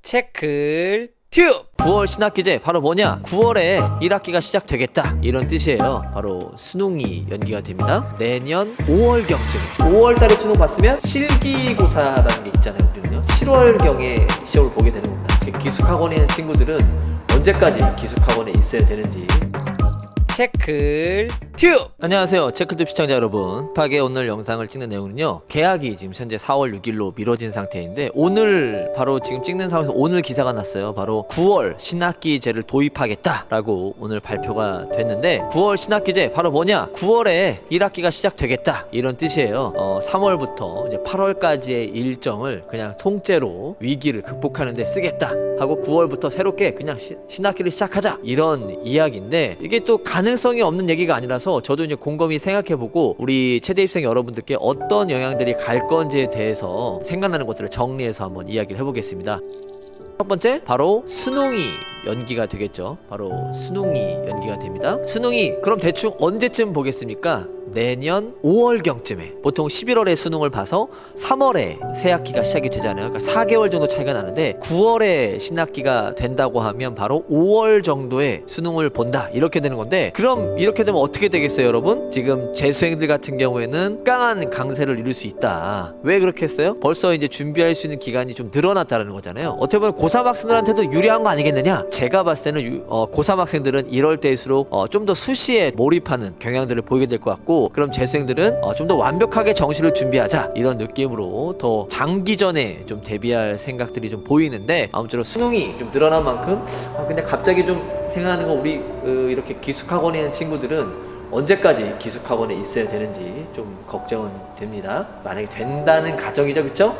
체클 튜브! 9월 신학기제 바로 뭐냐? 9월에 1학기가 시작되겠다 이런 뜻이에요. 바로 수능이 연기가 됩니다. 내년 5월경쯤 5월달에 수능 봤으면 실기고사라는 게 있잖아요. 우리는요 7월경에 시험을 보게 되는 겁니다. 기숙학원에 있는 친구들은 언제까지 기숙학원에 있어야 되는지. 체클 튜브! 안녕하세요, 체클튜브 시청자 여러분. 급하게 오늘 영상을 찍는 내용은요, 개학이 지금 현재 4월 6일로 미뤄진 상태인데, 오늘 바로 지금 찍는 상황에서 오늘 기사가 났어요. 바로 9월 신학기제를 도입하겠다 라고 오늘 발표가 됐는데, 9월 신학기제 바로 뭐냐? 9월에 1학기가 시작되겠다 이런 뜻이에요. 3월부터 이제 8월까지의 일정을 그냥 통째로 위기를 극복하는 데 쓰겠다 하고 9월부터 새롭게 그냥 신학기를 시작하자 이런 이야기인데, 이게 또 가능성이 없는 얘기가 아니라서 저도 이제 곰곰이 생각해보고 우리 최대입생 여러분들께 어떤 영향들이 갈 건지에 대해서 생각나는 것들을 정리해서 한번 이야기를 해보겠습니다. 첫 번째, 바로 수능이 연기가 되겠죠. 바로 수능이 연기가 됩니다. 수능이 그럼 대충 언제쯤 보겠습니까? 내년 5월경쯤에. 보통 11월에 수능을 봐서 3월에 새학기가 시작이 되잖아요. 그러니까 4개월 정도 차이가 나는데, 9월에 신학기가 된다고 하면 바로 5월 정도에 수능을 본다 이렇게 되는 건데, 그럼 이렇게 되면 어떻게 되겠어요 여러분? 지금 재수생들 같은 경우에는 강한 강세를 이룰 수 있다. 왜 그렇게 했어요? 벌써 이제 준비할 수 있는 기간이 좀 늘어났다는 거잖아요. 어떻게 보면 고3 학생들한테도 유리한 거 아니겠느냐? 제가 봤을 때는 고3 학생들은 이럴 때일수록 좀 더 수시에 몰입하는 경향들을 보이게 될 것 같고, 그럼 재수생들은 좀 더 완벽하게 정시를 준비하자 이런 느낌으로 더 장기전에 좀 대비할 생각들이 좀 보이는데, 아무쪼록 수능이 좀 늘어난 만큼 근데 갑자기 좀 생각하는 거, 우리 이렇게 기숙학원에 있는 친구들은 언제까지 기숙학원에 있어야 되는지 좀 걱정은 됩니다. 만약에 된다는 가정이죠, 그쵸?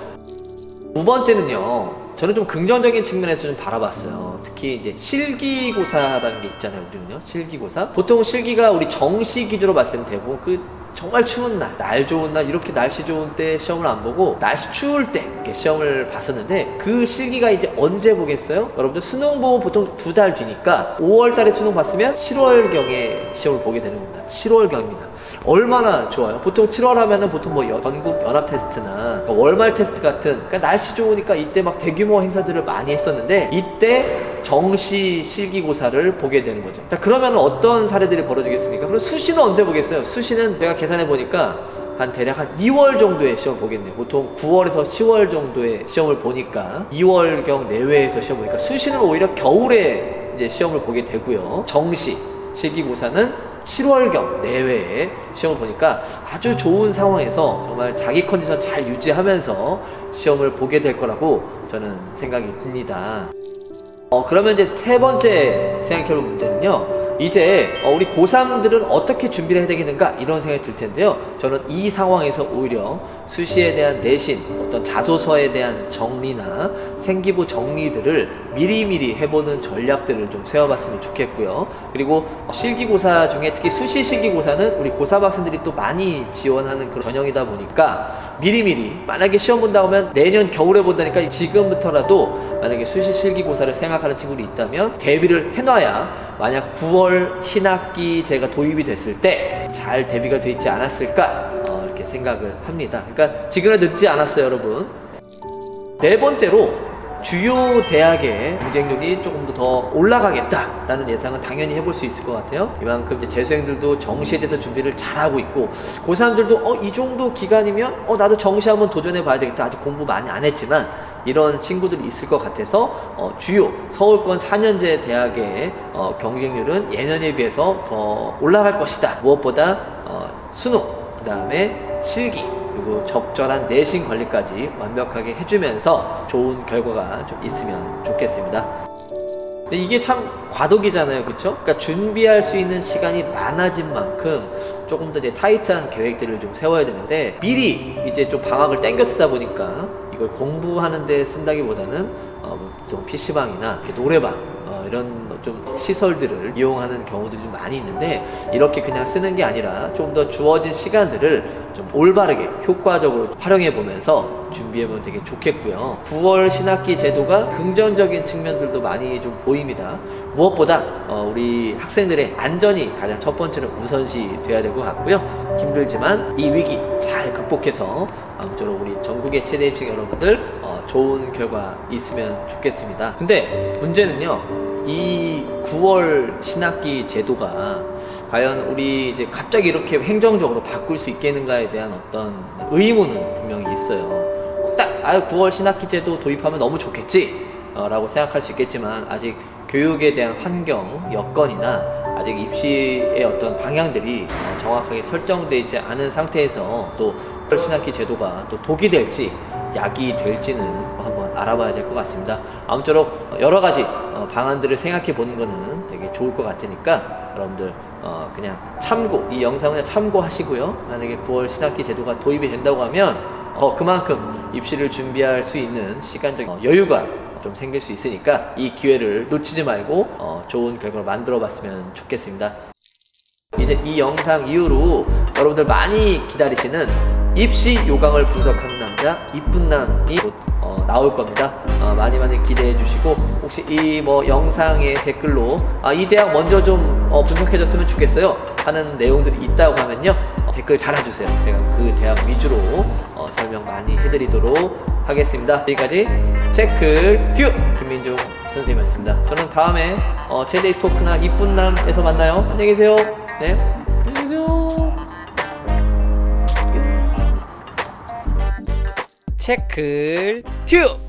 두 번째는요, 저는 좀 긍정적인 측면에서 좀 바라봤어요. 특히 이제 실기고사라는 게 있잖아요, 우리는요. 실기고사. 보통 실기가 우리 정시 기준으로 봤을 때 대부분 정말 추운 날 좋은 날, 이렇게 날씨 좋은 때 시험을 안 보고 날씨 추울 때 이렇게 시험을 봤었는데, 그 실기가 이제 언제 보겠어요? 여러분들 수능 보고 보통 2달 뒤니까 5월 달에 수능 봤으면 7월경에 시험을 보게 되는 겁니다. 7월경입니다. 얼마나 좋아요. 보통 7월 하면은 보통 뭐 전국 연합 테스트나 월말 테스트 같은, 그러니까 날씨 좋으니까 이때 막 대규모 행사들을 많이 했었는데, 이때 정시 실기고사를 보게 되는 거죠. 자, 그러면 어떤 사례들이 벌어지겠습니까? 그럼 수시는 언제 보겠어요? 수시는 제가 계산해 보니까 대략 한 2월 정도에 시험을 보겠네요. 보통 9월에서 10월 정도에 시험을 보니까 2월경 내외에서 시험 보니까 수시는 오히려 겨울에 이제 시험을 보게 되고요. 정시 실기고사는 7월경 내외에 시험을 보니까 아주 좋은 상황에서 정말 자기 컨디션 잘 유지하면서 시험을 보게 될 거라고 저는 생각이 듭니다. 그러면 이제 세 번째 생각해볼 문제는요, 이제 우리 고3들은 어떻게 준비를 해야 되겠는가 이런 생각이 들 텐데요, 저는 이 상황에서 오히려 수시에 대한 내신, 어떤 자소서에 대한 정리나 생기부 정리들을 미리미리 해보는 전략들을 좀 세워봤으면 좋겠고요. 그리고 실기고사 중에 특히 수시 실기고사는 우리 고3 학생들이 또 많이 지원하는 그런 전형이다 보니까 미리미리, 만약에 시험 본다고 하면 내년 겨울에 본다니까 지금부터라도 만약에 수시 실기고사를 생각하는 친구들이 있다면 대비를 해놔야 만약 9월 신학기제가 도입이 됐을 때 잘 대비가 되어 있지 않았을까 이렇게 생각을 합니다. 그러니까 지금은 늦지 않았어요, 여러분. 네 번째로, 주요 대학의 경쟁률이 조금 더 올라가겠다라는 예상은 당연히 해볼 수 있을 것 같아요. 이만큼 이제 재수생들도 정시에 대해서 준비를 잘하고 있고, 고3들도 이 정도 기간이면 나도 정시 한번 도전해 봐야 되겠다, 아직 공부 많이 안 했지만 이런 친구들이 있을 것 같아서 주요 서울권 4년제 대학의 경쟁률은 예년에 비해서 더 올라갈 것이다. 무엇보다 수능, 그 다음에 실기, 그리고 적절한 내신 관리까지 완벽하게 해주면서 좋은 결과가 좀 있으면 좋겠습니다. 근데 이게 참 과도기잖아요, 그쵸? 그러니까 준비할 수 있는 시간이 많아진 만큼 조금 더 이제 타이트한 계획들을 좀 세워야 되는데, 미리 이제 좀 방학을 땡겨 쓰다 보니까 이걸 공부하는 데 쓴다기보다는 또 PC방이나 노래방 이런 좀 시설들을 이용하는 경우들이 좀 많이 있는데, 이렇게 그냥 쓰는 게 아니라 좀 더 주어진 시간들을 좀 올바르게 효과적으로 활용해 보면서 준비해 보면 되게 좋겠고요. 9월 신학기 제도가 긍정적인 측면들도 많이 좀 보입니다. 무엇보다 우리 학생들의 안전이 가장 첫 번째로 우선시 돼야 될 것 같고요. 힘들지만 이 위기 잘 극복해서 아무쪼록 우리 전국의 최대 입생 여러분들 좋은 결과 있으면 좋겠습니다. 근데 문제는요, 이 9월 신학기 제도가 과연 우리 이제 갑자기 이렇게 행정적으로 바꿀 수 있겠는가에 대한 어떤 의문은 분명히 있어요. 딱 9월 신학기 제도 도입하면 너무 좋겠지 라고 생각할 수 있겠지만, 아직 교육에 대한 환경, 여건이나 아직 입시의 어떤 방향들이 정확하게 설정되어 있지 않은 상태에서 또 신학기 제도가 또 독이 될지 약이 될지는 한번 알아봐야 될 것 같습니다. 아무쪼록 여러 가지 방안들을 생각해 보는 거는 되게 좋을 것 같으니까 여러분들 그냥 이 영상을 그냥 참고하시고요. 만약에 9월 신학기 제도가 도입이 된다고 하면 그만큼 입시를 준비할 수 있는 시간적인 여유가 좀 생길 수 있으니까 이 기회를 놓치지 말고 좋은 결과를 만들어 봤으면 좋겠습니다. 이제 이 영상 이후로 여러분들 많이 기다리시는 입시 요강을 분석하는 남자 이쁜 남이 곧 나올 겁니다. 많이 기대해 주시고, 혹시 이 영상의 댓글로 이 대학 먼저 좀 분석해 줬으면 좋겠어요 하는 내용들이 있다고 하면요, 댓글 달아주세요. 제가 그 대학 위주로 설명 많이 해드리도록 하겠습니다. 여기까지 체크 듀 김민중 선생님이었습니다. 저는 다음에 제데이 토크나 이쁜 남에서 만나요. 안녕히 계세요. 네, 안녕히 계세요. 체크 튜